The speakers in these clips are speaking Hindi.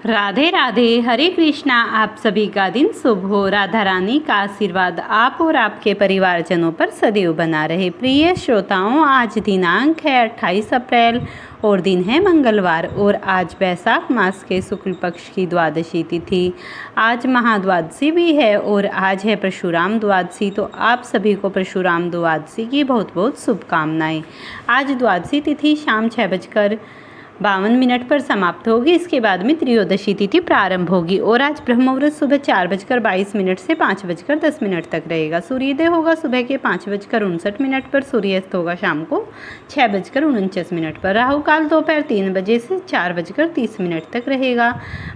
राधे राधे, हरे कृष्णा। आप सभी का दिन शुभ हो। राधा रानी का आशीर्वाद आप और आपके परिवारजनों पर सदैव बना रहे। प्रिय श्रोताओं, आज दिनांक है 28 अप्रैल और दिन है मंगलवार और आज वैशाख मास के शुक्ल पक्ष की द्वादशी तिथि। आज महाद्वादशी भी है और आज है परशुराम द्वादशी। तो आप सभी को परशुराम द्वादशी की बहुत बहुत शुभकामनाएं। आज द्वादशी तिथि शाम 6:52 पर समाप्त होगी। इसके बाद में त्रयोदशी तिथि प्रारंभ होगी और आज ब्रह्ममुहूर्त सुबह 4:22 से 5:10 तक रहेगा। सूर्योदय होगा सुबह के 5:59 पर। सूर्यास्त होगा शाम को 6:49 पर। राहु काल दोपहर 3 बजे से 4:30 तक रहेगा।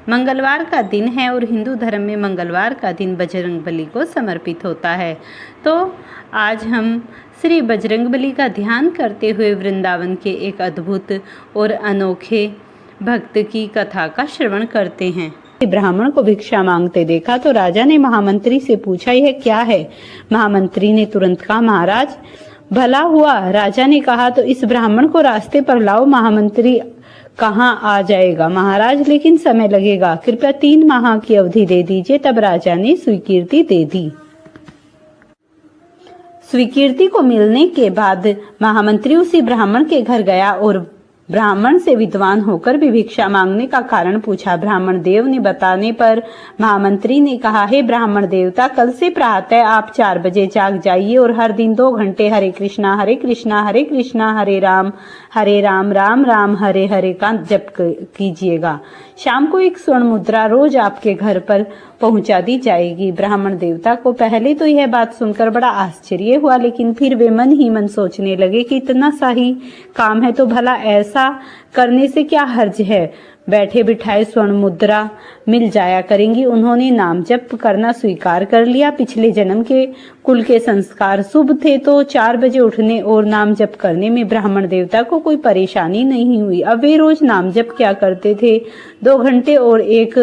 मंगलवार का दिन है और हिंदू धर्म में मंगलवार का दिन बजरंगबली को समर्पित होता है। तो आज हम श्री बजरंगबली का ध्यान करते हुए वृंदावन के एक अद्भुत और अनोखे भक्त की कथा का श्रवण करते हैं। ब्राह्मण को भिक्षा मांगते देखा तो राजा ने महामंत्री से पूछा, यह क्या है? महामंत्री ने तुरंत कहा, महाराज भला हुआ। राजा ने कहा, तो इस ब्राह्मण को रास्ते पर लाओ। महामंत्री कहाँ आ जाएगा महाराज, लेकिन समय लगेगा। कृपया 3 माह की अवधि दे दीजिए। तब राजा ने स्वीकृति दे दी। स्वीकृति को मिलने के बाद महामंत्री उसी ब्राह्मण के घर गया और ब्राह्मण से विद्वान होकर भी भिक्षा मांगने का कारण पूछा। ब्राह्मण देव ने बताने पर महामंत्री ने कहा, हे ब्राह्मण देवता, कल से प्रातः आप 4 बजे जाग जाइए और हर दिन 2 घंटे हरे कृष्णा हरे कृष्णा हरे कृष्णा हरे राम राम राम हरे हरे का जप कीजिएगा। शाम को 1 स्वर्ण मुद्रा रोज आपके घर पर पहुंचा दी जाएगी। ब्राह्मण देवता को पहले तो यह बात सुनकर बड़ा आश्चर्य हुआ, लेकिन फिर वे मन ही मन सोचने लगे कि इतना सा ही काम है तो भला ऐसा करने से क्या हर्ज है, बैठे बिठाए स्वर्ण मुद्रा मिल जाया करेंगी। उन्होंने नाम जप करना स्वीकार कर लिया। पिछले जन्म के कुल के संस्कार शुभ थे तो 4 बजे उठने और नाम जप करने में ब्राह्मण देवता को कोई परेशानी नहीं हुई। अब वे रोज नाम जप क्या करते थे, 2 घंटे और 1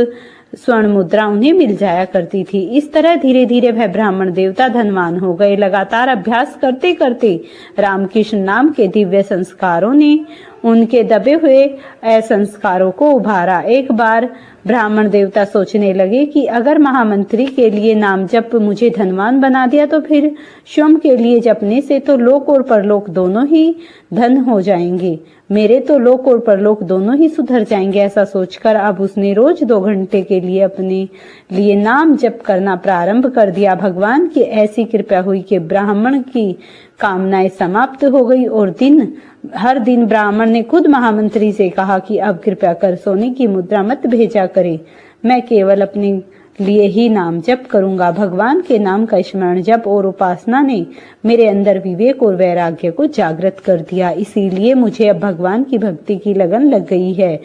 स्वर्ण मुद्रा उन्हें मिल जाया करती थी। इस तरह धीरे धीरे वह ब्राह्मण देवता धनवान हो गए। लगातार अभ्यास करते करते रामकृष्ण नाम के दिव्य संस्कारों ने उनके दबे हुए असंस्कारों को उभारा। एक बार ब्राह्मण देवता सोचने लगे कि अगर महामंत्री के लिए नाम जप मुझे धनवान बना दिया तो फिर स्वयं के लिए जपने से तो लोक और परलोक दोनों ही धन हो जाएंगे, मेरे तो लोक और परलोक दोनों ही सुधर जाएंगे। ऐसा सोचकर अब उसने रोज 2 घंटे के लिए अपने लिए नाम जप करना प्रारंभ कर दिया। भगवान की ऐसी कृपा हुई कि ब्राह्मण की कामनाएं समाप्त हो गई और हर दिन ब्राह्मण ने खुद महामंत्री से कहा कि अब कृपया कर सोने की मुद्रा मत भेजा करे, मैं केवल अपने लिए ही नाम जप करूंगा। भगवान के नाम का स्मरण जप और उपासना ने मेरे अंदर विवेक और वैराग्य को जागृत कर दिया, इसीलिए मुझे अब भगवान की भक्ति की लगन लग गई है।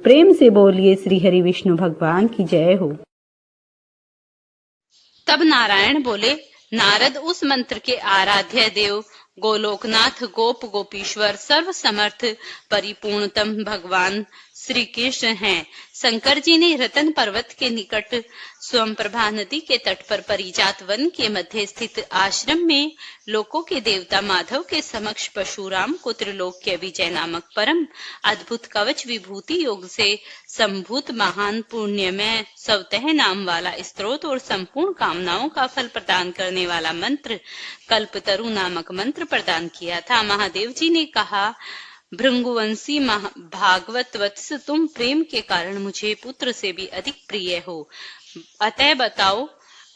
प्रेम से बोलिए श्री हरि विष्णु भगवान की जय हो। तब नारायण बोले, नारद उस मंत्र के आराध्य देव गोलोकनाथ गोप गोपीश्वर सर्व समर्थ परिपूर्णतम भगवान श्री कृष्ण हैं। शंकर जी ने रतन पर्वत के निकट स्वयंप्रभा नदी के तट पर परिजात वन के मध्य स्थित आश्रम में लोकों के देवता माधव के समक्ष परशुराम को त्रिलोक्य विजय नामक परम अद्भुत कवच विभूति योग से संभूत महान पुण्यमय स्वतः नाम वाला स्त्रोत और संपूर्ण कामनाओं का फल प्रदान करने वाला मंत्र कल्पतरु नामक मंत्र प्रदान किया था। महादेव जी ने कहा, भृंगुवंशी भागवत वत्स, तुम प्रेम के कारण मुझे पुत्र से भी अधिक प्रिय हो, अतः बताओ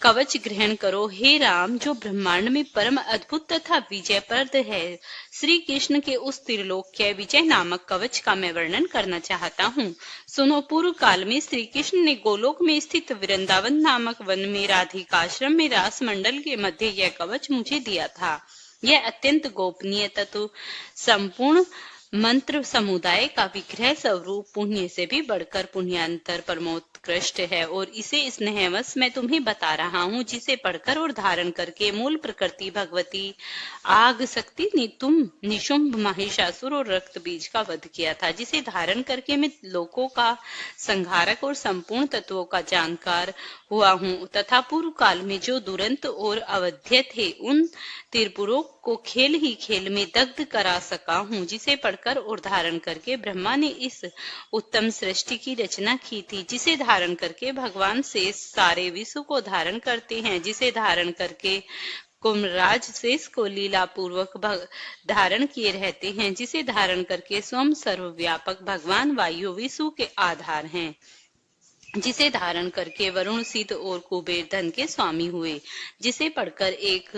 कवच ग्रहण करो। हे राम, जो ब्रह्मांड में परम अद्भुत तथा विजयप्रद है, श्री कृष्ण के उस त्रिलोक्य विजय नामक कवच का मैं वर्णन करना चाहता हूँ। सुनो, पूर्व काल में श्री कृष्ण ने गोलोक में स्थित वृंदावन नामक वन में राधिकाश्रम में रास मंडल के मध्य यह कवच मुझे दिया था। यह अत्यंत गोपनीय तत्व संपूर्ण मंत्र समुदाय का विग्रह स्वरूप पुण्य से भी बढ़कर पुण्यांतर परमोत्कृष्ट है और इसे स्नेहवश मैं तुम्हें बता रहा हूँ, जिसे पढ़कर और धारण करके मूल प्रकृति भगवती आग शक्ति ने तुम निशुंभ महिषासुर और रक्त बीज का वध किया था, जिसे धारण करके मैं लोकों का संहारक और संपूर्ण तत्वों का जानकार हुआ हूँ तथा पूर्व काल में जो दुरंत और अवध्य थे उन त्रिपुरों को खेल ही खेल में दग्ध करा सका हूँ, जिसे पढ़कर पढ़कर और धारण करके ब्रह्मा ने इस उत्तम सृष्टि की रचना की थी, जिसे धारण करके भगवान शेष सारे विश्व को धारण करते हैं, जिसे धारण करके कुमराज शेष को लीला पूर्वक धारण किए रहते हैं, जिसे धारण करके स्वयं सर्वव्यापक भगवान वायु विश्व के आधार हैं, जिसे धारण करके वरुण सिद्ध और कुबेर धन के स्वामी हुए, जिसे पढ़कर एक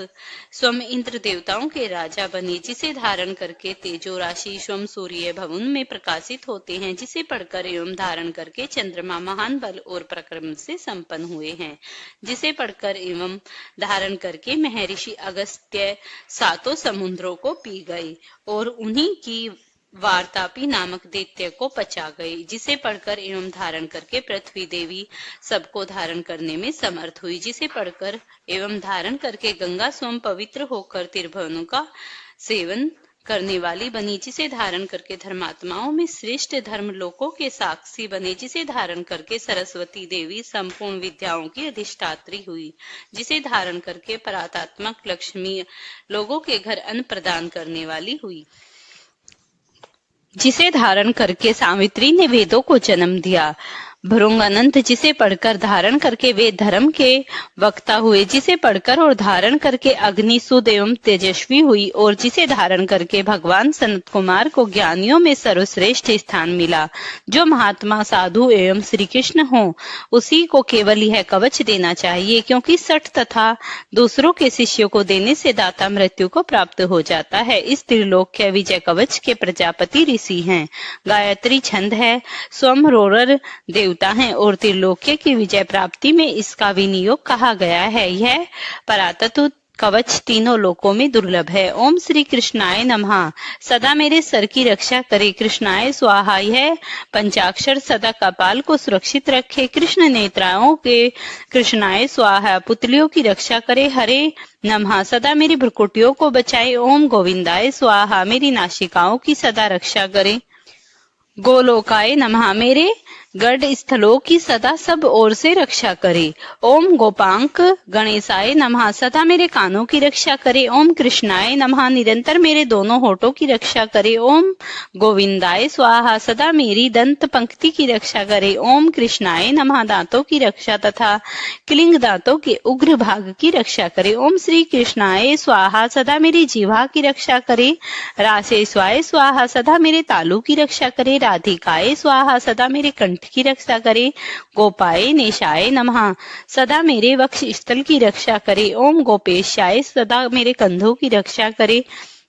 स्वयं इंद्र देवताओं के राजा बने, जिसे धारण करके तेजो राशि स्वयं सूर्य भवन में प्रकाशित होते हैं, जिसे पढ़कर एवं धारण करके चंद्रमा महान बल और पराक्रम से संपन्न हुए हैं, जिसे पढ़कर एवं धारण करके महर्षि अगस्त्य सातों समुद्रों को पी गए और उन्हीं की वार्तापी नामक दैत्य को पचा गई, जिसे पढ़कर एवं धारण करके पृथ्वी देवी सबको धारण करने में समर्थ हुई, जिसे पढ़कर एवं धारण करके गंगा स्वयं पवित्र होकर त्रिभुवनों का सेवन करने वाली बनी, जिसे धारण करके धर्मात्माओं में श्रेष्ठ धर्म लोकों के साक्षी बने, जिसे धारण करके सरस्वती देवी संपूर्ण विद्याओं की अधिष्ठात्री हुई, जिसे धारण करके परात्मक लक्ष्मी लोगों के घर अन्न प्रदान करने वाली हुई, जिसे धारण करके सावित्री ने वेदों को जन्म दिया, भृंग अनंत जिसे पढ़कर धारण करके वे धर्म के वक्ता हुए, जिसे पढ़कर और धारण करके अग्नि सुद एवं तेजस्वी हुई, और जिसे धारण करके भगवान सनत कुमार को ज्ञानियों में सर्वश्रेष्ठ स्थान मिला। जो महात्मा साधु एवं श्री कृष्ण हो उसी को केवल यह कवच देना चाहिए, क्योंकि सठ तथा दूसरों के शिष्यों को देने से दाता मृत्यु को प्राप्त हो जाता है। इस त्रिलोक्य विजय कवच के प्रजापति ऋषि हैं। गायत्री छंद है, स्वयं रोरर देवता हैं और त्रिलोक्य की विजय प्राप्ति में इसका विनियोग कहा गया है। यह परातत्व कवच तीनों लोकों में दुर्लभ है। ओम श्री कृष्णाय नमः। सदा मेरे सर की रक्षा करे। कृष्णाय स्वाहा। यह पंचाक्षर सदा कपाल को सुरक्षित रखे। कृष्ण नेत्राओं के कृष्णाय स्वाहा। पुतलियों की रक्षा करे। हरे नमः। सदा मेरी भ्रुकुटियों को बचाए। ओम गोविंदाय स्वाहा। मेरी नासिकाओं की सदा रक्षा करे। गोलोकाय नमः। मेरे गढ़ स्थलों की सदा सब ओर से रक्षा करे। ओम गोपांक गणेशाय नमः। सदा मेरे कानों की रक्षा करे। ओम कृष्णाय नमः। निरंतर मेरे दोनों होठों की रक्षा करे। ओम गोविंदाय स्वाहा। सदा मेरी दंत पंक्ति की रक्षा करे। ओम कृष्णाय नमः। दांतों की रक्षा तथा क्लिंग दांतों के उग्र भाग की रक्षा करे। ओम श्री कृष्णाय स्वाहा। सदा मेरी जीवा की रक्षा करे। रासेश्वाय स्वाहा। सदा मेरे तालू की रक्षा करे। राधिकाय स्वाहा। सदा मेरे कंठ की रक्षा करे। गोपाय नेशाय नमः। सदा मेरे वक्ष स्थल की रक्षा करे। ओम गोपेशाय। सदा मेरे कंधों की रक्षा करे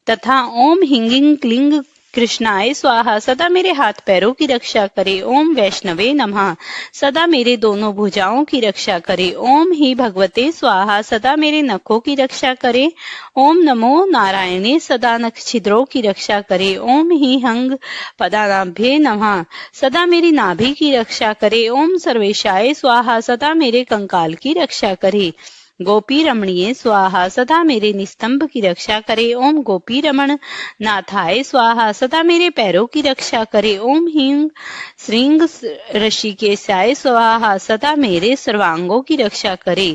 तथा ओम हिंगिंग क्लिंग कृष्णाय स्वाहा। सदा मेरे हाथ पैरों की रक्षा करे। ओम वैष्णवे नमः। सदा मेरे दोनों भुजाओं की रक्षा करे। ओम ही भगवते स्वाहा। सदा मेरे नखों की रक्षा करे। ओम नमो नारायणे। सदा नख छिद्रों की रक्षा करे। ओम ही हंग पदानाभ्ये नमः। सदा मेरी नाभि की रक्षा करे। ओम सर्वेशाय स्वाहा। सदा मेरे कंकाल की रक्षा करे। गोपी रमणीय स्वाहा। सदा मेरे निस्तंभ की रक्षा करे। ओम गोपी रमण नाथाय स्वाहा। सदा मेरे पैरों की रक्षा करे। ओम ह्रीं श्रीं ऋषिकेशाय स्वाहा। सदा मेरे सर्वांगों की रक्षा करे।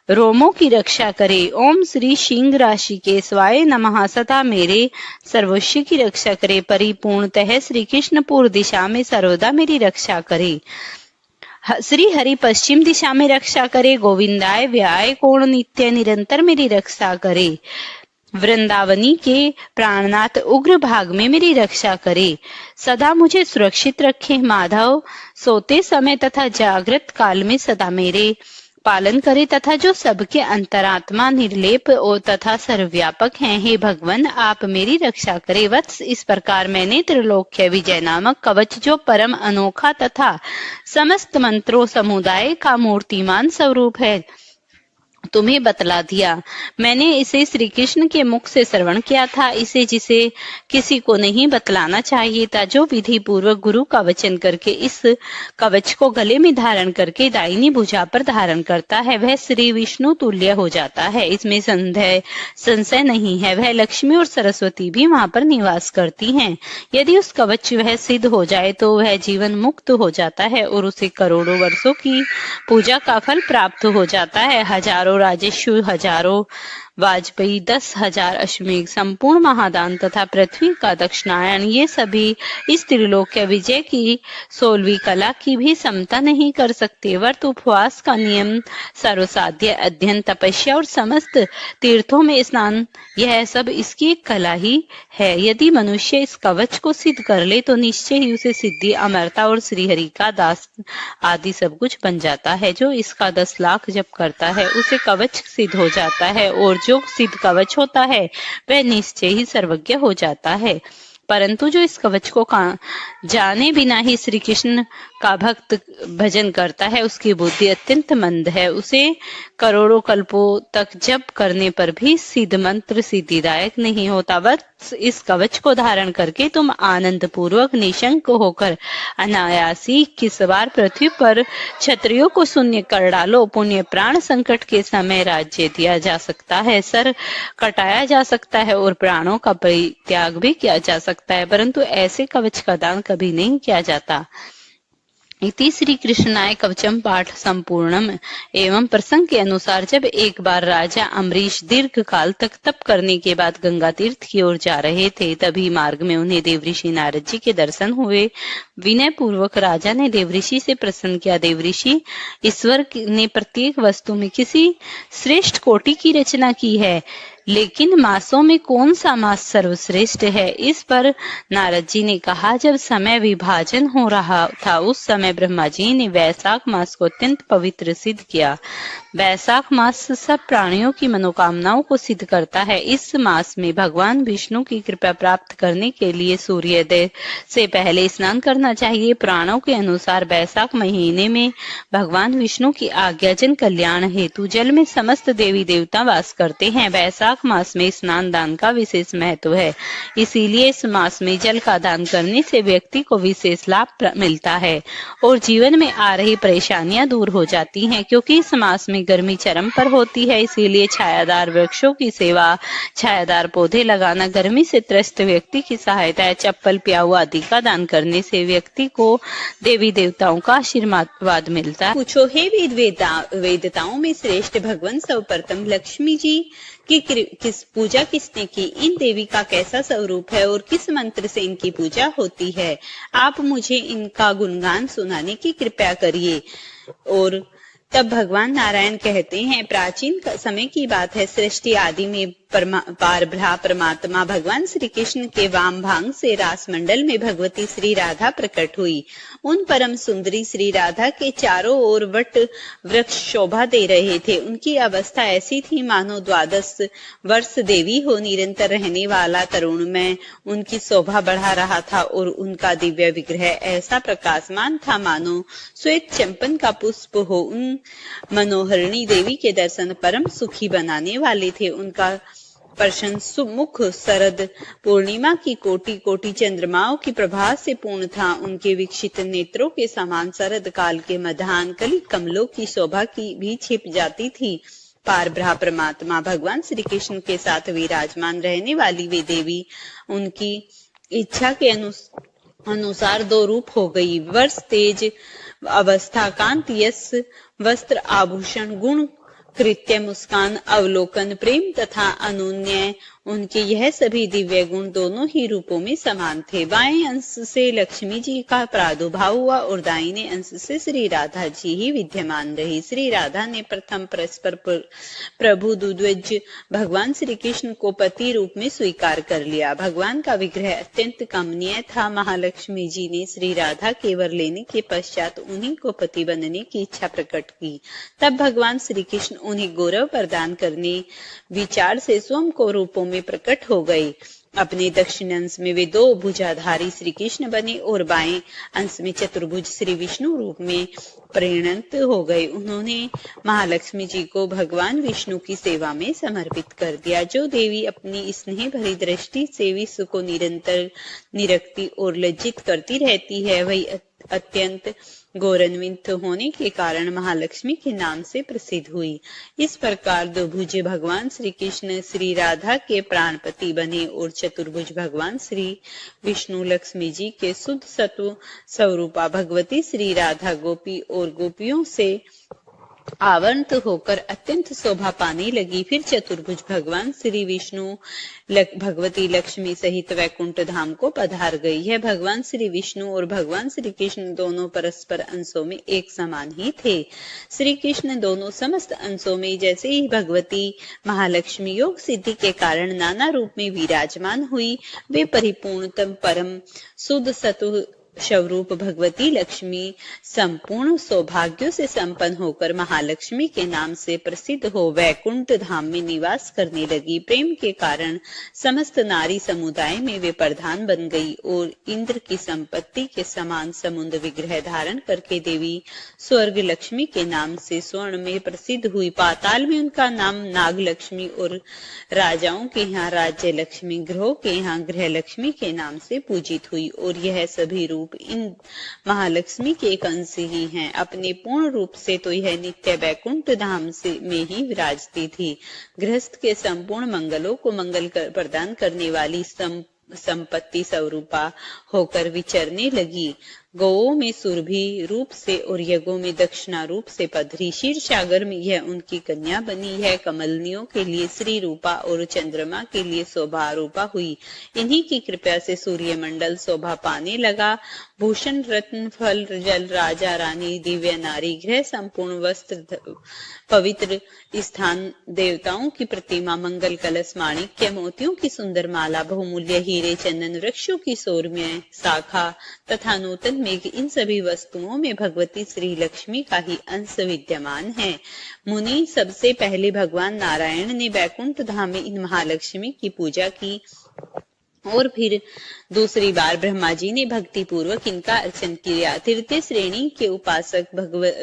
रोमों की रक्षा करे। ओम श्री सिंह ऋषिकेशाय नमः। सदा मेरे सर्वस्व की रक्षा करे। परिपूर्णतः श्री कृष्णपुर दिशा में सर्वदा मेरी रक्षा करे। श्री हरि पश्चिम दिशा में रक्षा करे। गोविंदाय व्याय कोण नित्य निरंतर मेरी रक्षा करे। वृंदावनी के प्राणनाथ उग्र भाग में मेरी रक्षा करे। सदा मुझे सुरक्षित रखे। माधव सोते समय तथा जागृत काल में सदा मेरे पालन करे तथा जो सबके अंतरात्मा निर्लेप और तथा सर्वव्यापक हैं। हे भगवान, आप मेरी रक्षा करे। वत्स, इस प्रकार मैंने त्रिलोक्य विजय नामक कवच, जो परम अनोखा तथा समस्त मंत्रों समुदाय का मूर्तिमान स्वरूप है, तुम्हें बतला दिया। मैंने इसे श्री कृष्ण के मुख से श्रवण किया था। इसे जिसे किसी को नहीं बतलाना चाहिए था, जो विधि पूर्वक गुरु का वचन करके इस कवच को गले में धारण करके दाहिनी भुजा पर धारण करता है, वह श्री विष्णु तुल्य हो जाता है। इसमें संशय नहीं है। वह लक्ष्मी और सरस्वती भी वहां पर निवास करती हैं। यदि उस कवच वह सिद्ध हो जाए तो वह जीवन मुक्त हो जाता है और उसे करोड़ों वर्षों की पूजा का फल प्राप्त हो जाता है। हजारों राजस्व, हजारों वाजपेयी 10,000 अश्वमेघ, संपूर्ण महादान तथा पृथ्वी का दक्षिणायन, ये सभी इस त्रिलोक्य विजय की 16वीं कला की भी समता नहीं कर सकते। व्रत उपवास का नियम, सर्वसाध्य अध्ययन, तपस्या और समस्त तीर्थों में स्नान, यह सब इसकी एक कला ही है। यदि मनुष्य इस कवच को सिद्ध कर ले तो निश्चय ही उसे सिद्धि, अमरता और श्रीहरि का दास आदि सब कुछ बन जाता है। जो इसका 10 लाख जप करता है उसे कवच सिद्ध हो जाता है, और जो सिद्ध कवच होता है वह निश्चय ही सर्वज्ञ हो जाता है। परंतु जो इस कवच को जाने बिना ही श्री कृष्ण का भक्त भजन करता है, उसकी बुद्धि अत्यंत मंद है। उसे करोड़ों कल्पों तक जप करने पर भी सिद्ध मंत्र सिद्धिदायक नहीं होता। बस इस कवच को धारण करके तुम आनंद पूर्वक निशंक होकर अनायासी 21 बार पृथ्वी पर क्षत्रियों को शून्य कर डालो। पुण्य प्राण संकट के समय राज्य दिया जा सकता है, सर कटाया जा सकता है और प्राणों का परित्याग भी किया जा सकता है, परंतु ऐसे कवच का दान कभी नहीं किया जाता। इति श्री कृष्णाय कवचम पाठ संपूर्णम। एवं प्रसंग के अनुसार जब एक बार राजा अम्बरीश दीर्घ काल तक तप करने के बाद गंगा तीर्थ की ओर जा रहे थे, तभी मार्ग में उन्हें देवऋषि नारद जी के दर्शन हुए। विनय पूर्वक राजा ने देवऋषि से प्रश्न किया, देवऋषि, ईश्वर ने प्रत्येक वस्तु में किसी श्रेष्ठ कोटि की रचना की है, लेकिन मासों में कौन सा मास सर्वश्रेष्ठ है? इस पर नारद जी ने कहा, जब समय विभाजन हो रहा था उस समय ब्रह्मा जी ने वैशाख मास को अत्यंत पवित्र सिद्ध किया। वैशाख मास सब प्राणियों की मनोकामनाओं को सिद्ध करता है। इस मास में भगवान विष्णु की कृपा प्राप्त करने के लिए सूर्योदय से पहले स्नान करना चाहिए। पुराणों के अनुसार वैशाख महीने में भगवान विष्णु की आज्ञा जन कल्याण हेतु जल में समस्त देवी देवता वास करते हैं। वैशाख मास में स्नान दान का विशेष महत्व है, इसीलिए इस मास में जल का दान करने से व्यक्ति को विशेष लाभ मिलता है और जीवन में आ रही परेशानियां दूर हो जाती हैं। क्योंकि इस मास में गर्मी चरम पर होती है, इसीलिए छायादार वृक्षों की सेवा, छायादार पौधे लगाना, गर्मी से त्रस्त व्यक्ति की सहायता, चप्पल प्याऊ आदि का दान करने से व्यक्ति को देवी देवताओं का आशीर्वाद मिलता है। पूछो हे वेदताओं में श्रेष्ठ भगवान सर्वप्रथम लक्ष्मी जी की किस पूजा किसने की? इन देवी का कैसा स्वरूप है और किस मंत्र से इनकी पूजा होती है? आप मुझे इनका गुणगान सुनाने की कृपा करिए। और तब भगवान नारायण कहते हैं, प्राचीन समय की बात है, सृष्टि आदि में परमात्मा भगवान श्री कृष्ण के वाम भाग से रास मंडल में भगवती श्री राधा प्रकट हुई। उन परम सुंदरी श्री राधा के चारों ओर वट वृक्ष शोभा दे रहे थे। उनकी अवस्था ऐसी थी मानो 12 वर्ष देवी हो। निरंतर रहने वाला तरुण में उनकी शोभा बढ़ा रहा था और उनका दिव्य विग्रह ऐसा प्रकाशमान था मानो श्वेत चंपन का पुष्प हो। उन मनोहरिणी देवी के दर्शन परम सुखी बनाने वाले थे। उनका प्रशंस मुख शरद पूर्णिमा की कोटि कोटि चंद्रमाओं की प्रभा से पूर्ण था। उनके विकसित नेत्रों के समान शरद काल के मध्याह्न कली कमलों की शोभा की भी छिप जाती थी। पार परमात्मा भगवान श्री कृष्ण के साथ विराजमान रहने वाली वे देवी उनकी इच्छा के अनुसार 2 रूप हो गई। वर्ष तेज अवस्था, कांति, यश, वस्त्र, आभूषण, गुण, कृत्य, मुस्कान, अवलोकन, प्रेम तथा अनुन्य, उनके यह सभी दिव्य गुण दोनों ही रूपों में समान थे। बाएं अंश से लक्ष्मी जी का प्रादुर्भाव हुआ और दाहिने अंश से श्री राधा जी ही विद्यमान रही। श्री राधा ने प्रथम परस्पर प्रभु द्विज भगवान श्री कृष्ण को पति रूप में स्वीकार कर लिया। भगवान का विग्रह अत्यंत कमनीय था। महालक्ष्मी जी ने श्री राधा के वर लेने के पश्चात उन्हीं को पति बनने की इच्छा प्रकट की। तब भगवान श्री कृष्ण उन्हें गौरव प्रदान करने विचार से स्वयं को रूपों में प्रकट हो गए। अपने दक्षिण अंश में वे 2 भुजाधारी श्री कृष्ण बने और बाएं अंश में चतुर्भुज श्री विष्णु रूप में परिणत हो गए। उन्होंने महालक्ष्मी जी को भगवान विष्णु की सेवा में समर्पित कर दिया। जो देवी अपनी स्नेह भरी दृष्टि से विश्व को निरंतर निरखती और लज्जित करती रहती है, वही अत्यंत गौरवान्वित होने के कारण महालक्ष्मी के नाम से प्रसिद्ध हुई। इस प्रकार 2 भुजे भगवान श्री कृष्ण श्री राधा के प्राणपति बने और चतुर्भुज भगवान श्री विष्णु लक्ष्मी जी के शुद्ध सत्व स्वरूपा भगवती श्री राधा गोपी और गोपियों से आवंत होकर अत्यंत शोभा पाने लगी। फिर चतुर्भुज भगवान श्री विष्णु भगवती लक्ष्मी सहित वैकुंठ धाम को पधार गई है। भगवान श्री विष्णु और भगवान श्री कृष्ण दोनों परस्पर अंशों में एक समान ही थे। श्री कृष्ण दोनों समस्त अंशों में जैसे ही भगवती महालक्ष्मी योग सिद्धि के कारण नाना रूप में विराजमान हुई, वे परिपूर्णतम परम शुद्ध सतु स्वरूप भगवती लक्ष्मी संपूर्ण सौभाग्यों से संपन्न होकर महालक्ष्मी के नाम से प्रसिद्ध हो वैकुंठ धाम में निवास करने लगी। प्रेम के कारण समस्त नारी समुदाय में वे प्रधान बन गई और इंद्र की संपत्ति के समान समुद्र विग्रह धारण करके देवी स्वर्ग लक्ष्मी के नाम से स्वर्ण में प्रसिद्ध हुई। पाताल में उनका नाम नाग लक्ष्मी और राजाओं के यहाँ राज्य लक्ष्मी, ग्रहों के यहाँ ग्रह लक्ष्मी के नाम से पूजित हुई। और यह सभी रूप इन महालक्ष्मी के एक अंश ही हैं। अपने पूर्ण रूप से तो यह नित्य वैकुंठ धाम से में ही विराजती थी। गृहस्थ के संपूर्ण मंगलों को मंगल प्रदान करने वाली संपत्ति स्वरूपा होकर विचरने लगी। गौओं में सुरभि रूप से और यज्ञों में दक्षिणा रूप से पधरी। क्षीर सागर में यह उनकी कन्या बनी है। कमलनियों के लिए श्री रूपा और चंद्रमा के लिए शोभा रूपा हुई। इन्हीं की कृपा से सूर्य मंडल शोभा पाने लगा। भूषण रत्न फल जल राजा रानी दिव्य नारी गृह संपूर्ण वस्त्र पवित्र स्थान देवताओं की प्रतिमा मंगल कलश माणिक्य मोतियों की सुंदर माला बहुमूल्य हीरे चंदन वृक्षों की सौरम्य शाखा तथा नूतन मेघ, इन सभी वस्तुओं में भगवती श्री लक्ष्मी का ही अंश विद्यमान है। मुनि सबसे पहले भगवान नारायण ने वैकुंठ धाम में इन महालक्ष्मी की पूजा की और फिर दूसरी बार ब्रह्मा जी ने भक्ति पूर्वक इनका अर्चन किया। तृतीय श्रेणी के उपासक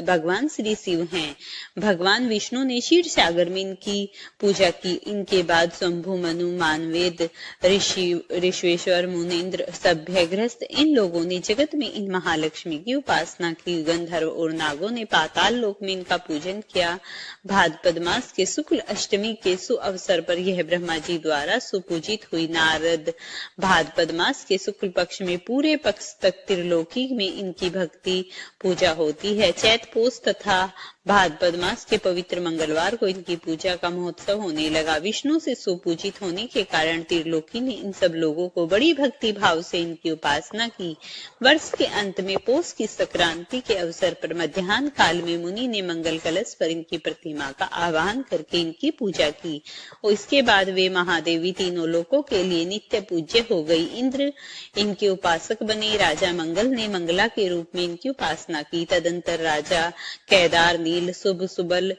भगवान श्री शिव हैं। भगवान विष्णु ने क्षीर सागर में इनकी पूजा की। इनके बाद शंभु मनु मानवेद ऋषिवेश्वर मुनीन्द्र सभ्य गृहस्थ इन लोगों ने जगत में इन महालक्ष्मी की उपासना की। गंधर्व और नागों ने पाताल लोक में इनका पूजन किया। भाद्रपद मास के शुक्ल अष्टमी के सुअवसर पर यह ब्रह्मा जी द्वारा सुपूजित हुई। नारद भाद्रपद मास के शुक्ल पक्ष में पूरे पक्ष तक त्रिलोकी में इनकी भक्ति पूजा होती है। चैत पोष तथा भाद्रपद मास के पवित्र मंगलवार को इनकी पूजा का महोत्सव होने लगा। विष्णु से सुपूजित होने के कारण त्रिलोकी ने इन सब लोगों को बड़ी भक्ति भाव से इनकी उपासना की। वर्ष के अंत में पोष की संक्रांति के अवसर पर मध्याह्न काल में मुनि ने मंगल कलश पर इनकी प्रतिमा का आवाहन करके इनकी पूजा की और इसके बाद वे महादेवी तीनों लोकों के लिए नित्य पूज्य हो गई। इंद्र इनके उपासक बने। राजा मंगल ने मंगला के रूप में इनकी उपासना की। तदंतर राजा केदार नील शुभ सुबल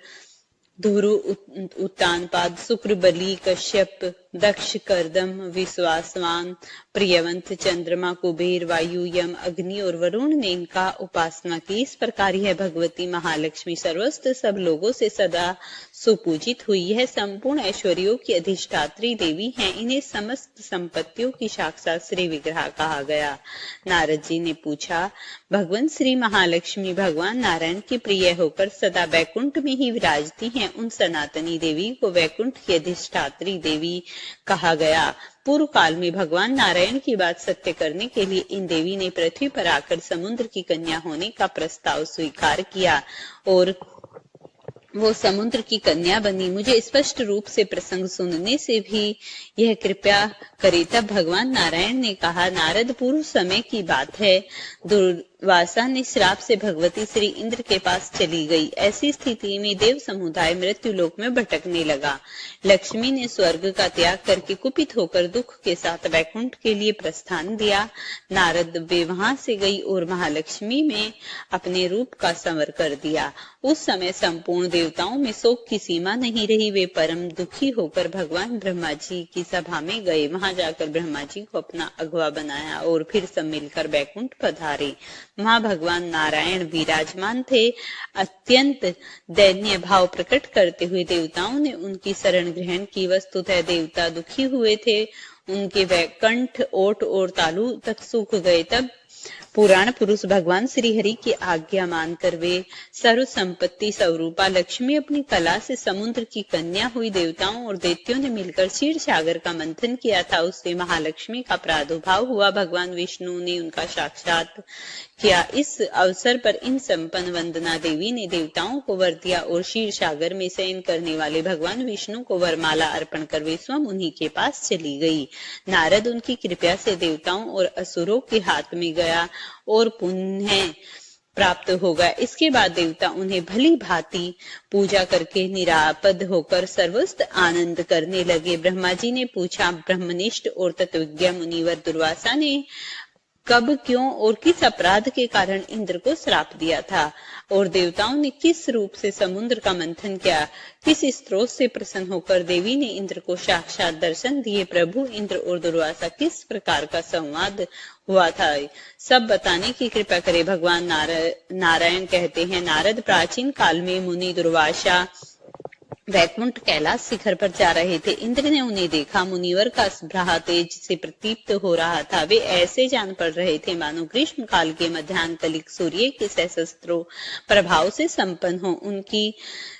धुरु उत्तानपाद शुक्र बलि कश्यप दक्ष कर्दम विश्वासवान प्रियवंत चंद्रमा कुबेर वायु यम अग्नि और वरुण ने इनका उपासना की। इस प्रकार यह भगवती महालक्ष्मी सर्वस्त्र सब लोगों से सदा सुपूजित हुई। यह संपूर्ण ऐश्वर्यों की अधिष्ठात्री देवी हैं। इन्हें समस्त संपत्तियों की साक्षात श्री विग्रह कहा गया। नारद जी ने पूछा, भगवान श्री महालक्ष्मी भगवान नारायण की प्रिय होकर सदा वैकुंठ में ही विराजती हैं। उन सनातनी देवी को वैकुंठ की अधिष्ठात्री देवी कहा गया। पूर्व काल में भगवान नारायण की बात सत्य करने के लिए इन देवी ने पृथ्वी पर आकर समुद्र की कन्या होने का प्रस्ताव स्वीकार किया और वो समुद्र की कन्या बनी। मुझे स्पष्ट रूप से प्रसंग सुनने से भी यह कृपया करे। तब भगवान नारायण ने कहा, नारद पूर्व समय की बात है। दुर्वासा ने श्राप से भगवती श्री इंद्र के पास चली गई। ऐसी स्थिति में देव समुदाय मृत्यु लोक में भटकने लगा। लक्ष्मी ने स्वर्ग का त्याग करके कुपित होकर दुख के साथ वैकुंठ के लिए प्रस्थान दिया। नारद वे वहां से गई और महालक्ष्मी में अपने रूप का संवर कर दिया। उस समय संपूर्ण देवताओं में शोक की सीमा नहीं रही। वे परम दुखी होकर भगवान ब्रह्मा जी की सभा में गए। वहां जाकर ब्रह्मा जी को अपना अगवा बनाया और फिर सब मिलकर वैकुंठ पधारे। वहां भगवान नारायण विराजमान थे। अत्यंत दैन्य भाव प्रकट करते हुए देवताओं ने उनकी शरण ग्रहण की। वस्तुतः देवता दुखी हुए थे। उनके वैकुंठ ओट और तालु तक सूख गए। तब पुराण पुरुष भगवान श्री हरि की आज्ञा मानकर वे सर्व संपत्ति स्वरूपा लक्ष्मी अपनी कला से समुद्र की कन्या हुई। देवताओं और दैत्यों ने मिलकर क्षीर सागर का मंथन किया था, उससे महालक्ष्मी का प्रादुर्भाव हुआ। भगवान विष्णु ने उनका साक्षात किया। इस अवसर पर इन संपन्न वंदना देवी ने देवताओं को वर दिया और क्षीर सागर में शयन करने वाले भगवान विष्णु को वरमाला अर्पण कर वे स्वयं उन्हीं के पास चली गई। नारद उनकी कृपा से देवताओं और असुरों के हाथ में गया और पुण्य प्राप्त होगा। इसके बाद देवता उन्हें भली भांति पूजा करके निरापद होकर सर्वस्त्र आनंद करने लगे। ब्रह्मा जी ने पूछा, ब्रह्मनिष्ठ और तत्वज्ञ मुनिवर दुर्वासा ने कब, क्यों और किस अपराध के कारण इंद्र को श्राप दिया था, और देवताओं ने किस रूप से समुद्र का मंथन किया, किस स्रोत से प्रसन्न होकर देवी ने इंद्र को साक्षात दर्शन दिए, प्रभु इंद्र और दुर्वासा किस प्रकार का संवाद हुआ था, सब बताने की कृपा करे। भगवान नारायण कहते हैं, नारद प्राचीन काल में मुनि दुर्वासा वैकुंठ कैलाश शिखर पर जा रहे थे। इंद्र ने उन्हें देखा। मुनिवर का स्पृहा तेज से प्रदीप्त हो रहा था। वे ऐसे जान पड़ रहे थे मानो ग्रीष्म काल के मध्याह्न कलिक सूर्य के सहस्त्रों प्रभाव से संपन्न हो। उनकी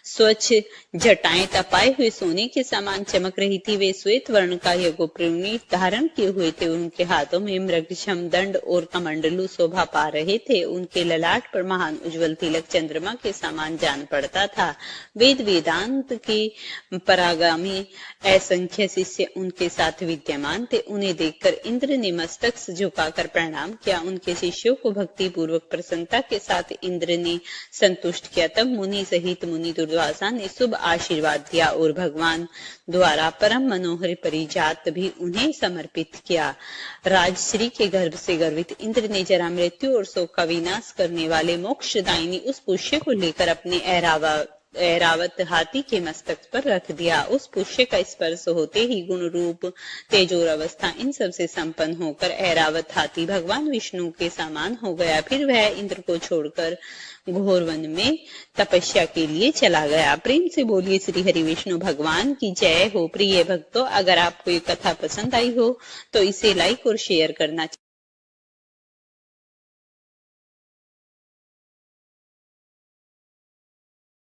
स्वच्छ जटाएं तपाए हुए सोने के समान चमक रही थी। वे श्वेत वर्ण का यज्ञोपवीत धारण किए हुए थे। उनके हाथों में मृगशम दंड और कमंडलू शोभा पा रहे थे। उनके ललाट पर महान उज्जवल तिलक चंद्रमा के समान जान पड़ता था। वेद वेदांत के परागामी असंख्य शिष्य उनके साथ विद्यमान थे। उन्हें देखकर इंद्र ने मस्तक झुकाकर प्रणाम किया। उनके शिष्यों को भक्ति पूर्वक प्रसन्नता के साथ इंद्र ने संतुष्ट किया। तब मुनि सहित मुनि दुर्वासा ने शुभ आशीर्वाद दिया और भगवान द्वारा परम मनोहर परिजात भी उन्हें समर्पित किया। राजश्री के गर्भ से गर्वित इंद्र ने जरा मृत्यु और शोक का विनाश करने वाले मोक्षदायिनी उस पुष्य को लेकर अपने ऐरावत हाथी के मस्तक पर रख दिया। उस पुष्य का स्पर्श होते ही गुण रूप तेजोर अवस्था इन सब से संपन्न होकर ऐरावत हाथी भगवान विष्णु के समान हो गया। फिर वह इंद्र को छोड़कर घोर वन में तपस्या के लिए चला गया। प्रेम से बोलिए श्री हरि विष्णु भगवान की जय हो। प्रिय भक्तों, अगर आपको ये कथा पसंद आई हो तो इसे लाइक और शेयर करना